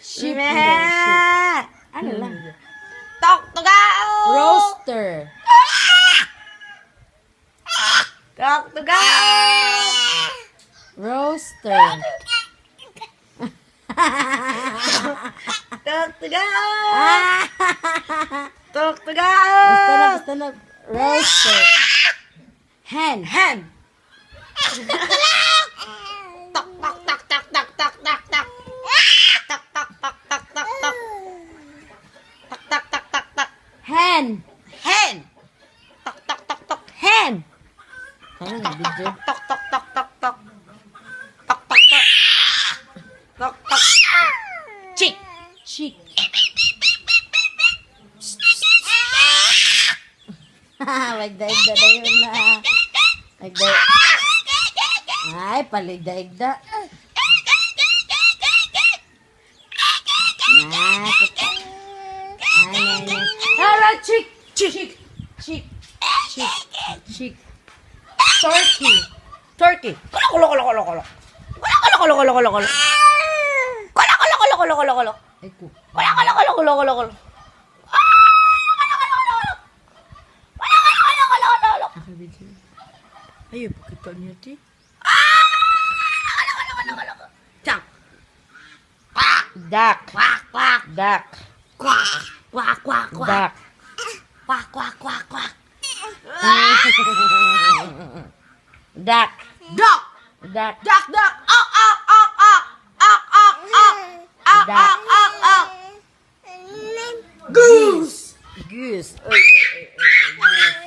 Sheep. Ano lang? Tok-tugao! Roaster. Tok-tugao! Roaster. Tok-tugao! Basta Tok-tugao! na. Roaster. Hen. Hen! Tok, tok, tok, tok, tok, tok, tok, tok. Tok, tok, tok, tok, tok, tok. Tok, tok, tok, tok, tok. Hen. Hen! Tok, tok, tok, tok. Hen! Ano Tok, tok, video? tok, tok, tok, tok, tok. Tok, tok, tok. Tok, tok. Chick! Chick. Magdaigda na yun na. Ay, paligdaigda. Hala, chick. Chick! Chick. Chick. Turkey! Turkey! Kolo, kolo, kolo, kolo, kolo. Kolo, kolo, kolo, kolo, kolo. Kolo, kolo, kolo, kolo, kolo, kolo. Ay ko. Kolo, kolo, kolo, kolo, kolo, kolo. Ako video. Ayun, pakita niyo ti. Chang! Duck. Quack, quack, Duck. quack, quack, quack, quack. Duck. Quack, quack, quack, quack. Duck. Duck! Duck. Duck, duck! Ak, ak, ak, ak! Ak, ak, ak! Ak, Duck. ak, ak, ak! Goose! Goose. Ay, ay, ay, ay, goose.